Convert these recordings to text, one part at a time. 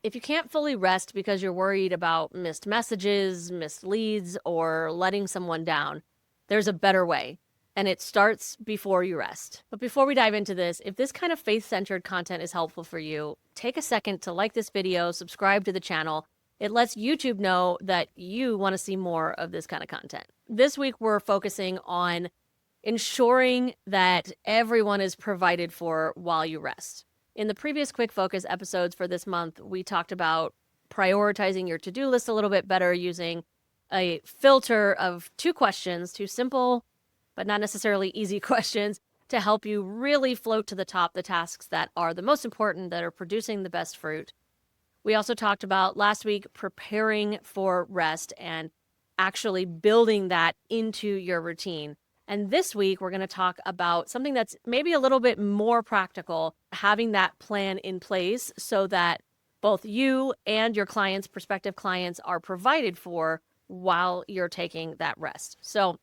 If you can't fully rest because you're worried about missed messages, missed leads, or letting someone down, there's a better way, and it starts before you rest. But before we dive into this, if this kind of faith-centered content is helpful for you, take a second to like this video, subscribe to the channel. It lets YouTube know that you want to see more of this kind of content. This week, we're focusing on ensuring that everyone is provided for while you rest. In the previous Quick Focus episodes for this month, we talked about prioritizing your to-do list a little bit better using a filter of two questions, two simple but not necessarily easy questions to help you really float to the top the tasks that are the most important, that are producing the best fruit. We also talked about last week preparing for rest and actually building that into your routine. And this week, we're going to talk about something that's maybe a little bit more practical, having that plan in place so that both you and your clients, prospective clients, are provided for while you're taking that rest. So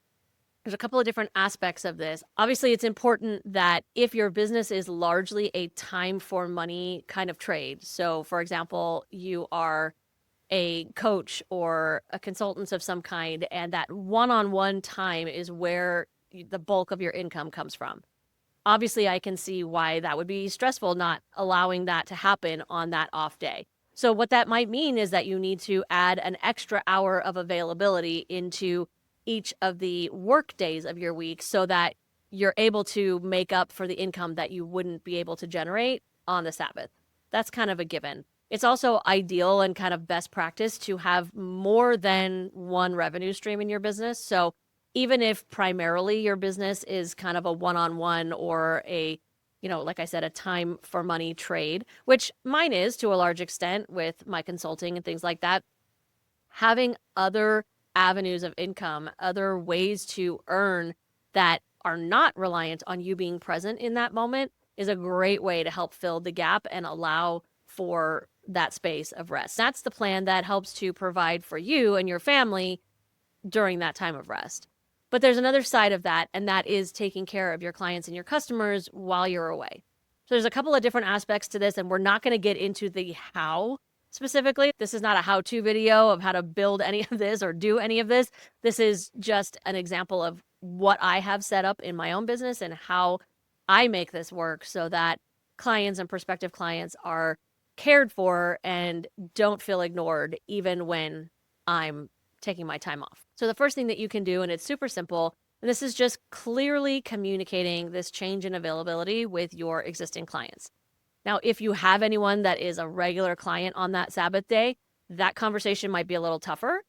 there's a couple of different aspects of this. Obviously, it's important that if your business is largely a time for money kind of trade, so for example, you are a coach or a consultant of some kind, and that one-on-one time is where the bulk of your income comes from. Obviously, I can see why that would be stressful, not allowing that to happen on that off day. So what that might mean is that you need to add an extra hour of availability into each of the work days of your week so that you're able to make up for the income that you wouldn't be able to generate on the Sabbath. That's kind of a given. It's also ideal and kind of best practice to have more than one revenue stream in your business. So even if primarily your business is kind of a one-on-one or a, like I said, a time for money trade, which mine is to a large extent with my consulting and things like that, having other avenues of income, other ways to earn that are not reliant on you being present in that moment is a great way to help fill the gap and allow for that space of rest. That's the plan that helps to provide for you and your family during that time of rest. But there's another side of that, and that is taking care of your clients and your customers while you're away. So there's a couple of different aspects to this, and we're not going to get into the how specifically. This is not a how-to video of how to build any of this or do any of this. This is just an example of what I have set up in my own business and how I make this work so that clients and prospective clients are cared for and don't feel ignored even when I'm taking my time off. So the first thing that you can do, and it's super simple, and this is just clearly communicating this change in availability with your existing clients. Now, if you have anyone that is a regular client on that Sabbath day, that conversation might be a little tougher,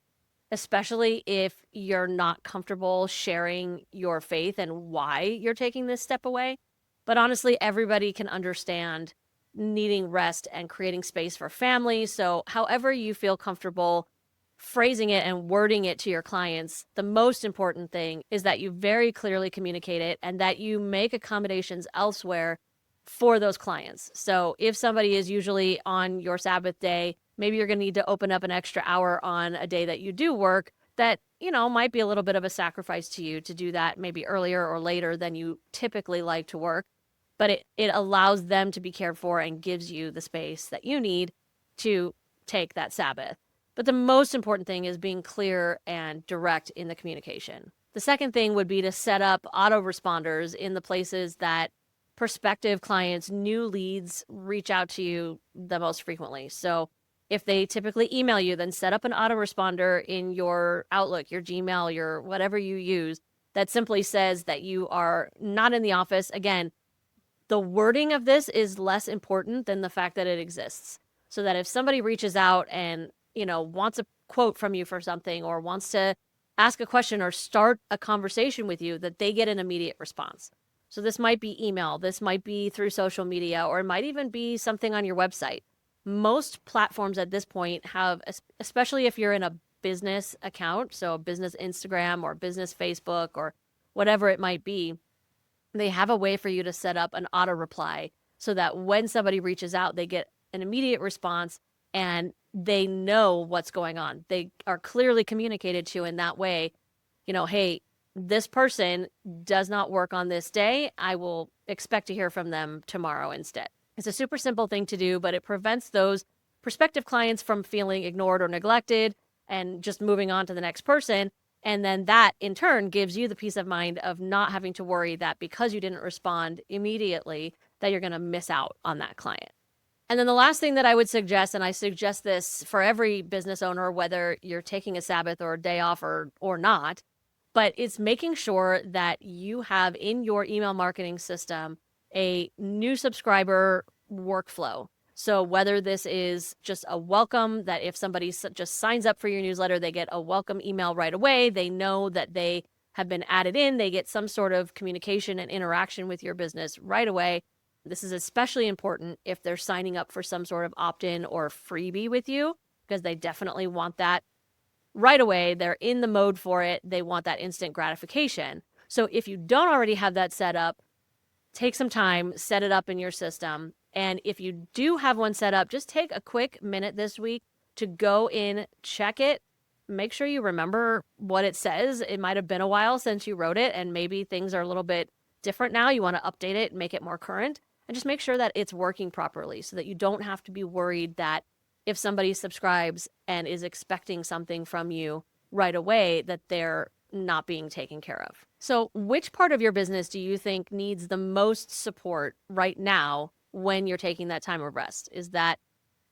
especially if you're not comfortable sharing your faith and why you're taking this step away. But honestly, everybody can understand needing rest and creating space for family. So however you feel comfortable phrasing it and wording it to your clients, the most important thing is that you very clearly communicate it and that you make accommodations elsewhere for those clients. So if somebody is usually on your Sabbath day, maybe you're going to need to open up an extra hour on a day that you do work that, might be a little bit of a sacrifice to you to do that maybe earlier or later than you typically like to work. But it allows them to be cared for and gives you the space that you need to take that Sabbath. But the most important thing is being clear and direct in the communication. The second thing would be to set up autoresponders in the places that prospective clients, new leads, reach out to you the most frequently. So if they typically email you, then set up an autoresponder in your Outlook, your Gmail, your whatever you use that simply says that you are not in the office. Again, the wording of this is less important than the fact that it exists. So that if somebody reaches out and wants a quote from you for something or wants to ask a question or start a conversation with you, that they get an immediate response. So this might be email, this might be through social media, or it might even be something on your website. Most platforms at this point have, especially if you're in a business account, so a business Instagram or business Facebook or whatever it might be, they have a way for you to set up an auto reply so that when somebody reaches out, they get an immediate response and they know what's going on. They are clearly communicated to in that way, hey, this person does not work on this day. I will expect to hear from them tomorrow instead. It's a super simple thing to do, but it prevents those prospective clients from feeling ignored or neglected and just moving on to the next person. And then that in turn gives you the peace of mind of not having to worry that because you didn't respond immediately, that you're going to miss out on that client. And then the last thing that I would suggest, and I suggest this for every business owner, whether you're taking a Sabbath or a day off or not, but it's making sure that you have in your email marketing system a new subscriber workflow. So whether this is just a welcome, that if somebody just signs up for your newsletter, they get a welcome email right away, they know that they have been added in, they get some sort of communication and interaction with your business right away. This is especially important if they're signing up for some sort of opt-in or freebie with you, because they definitely want that right away. They're in the mode for it. They want that instant gratification. So if you don't already have that set up, take some time, set it up in your system. And if you do have one set up, just take a quick minute this week to go in, check it, make sure you remember what it says. It might have been a while since you wrote it, and maybe things are a little bit different now. You want to update it and make it more current, and just make sure that it's working properly so that you don't have to be worried that if somebody subscribes and is expecting something from you right away, that they're not being taken care of. So which part of your business do you think needs the most support right now when you're taking that time of rest? Is that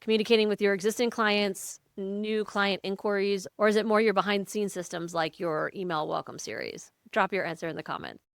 communicating with your existing clients, new client inquiries, or is it more your behind the scenes systems like your email welcome series? Drop your answer in the comments.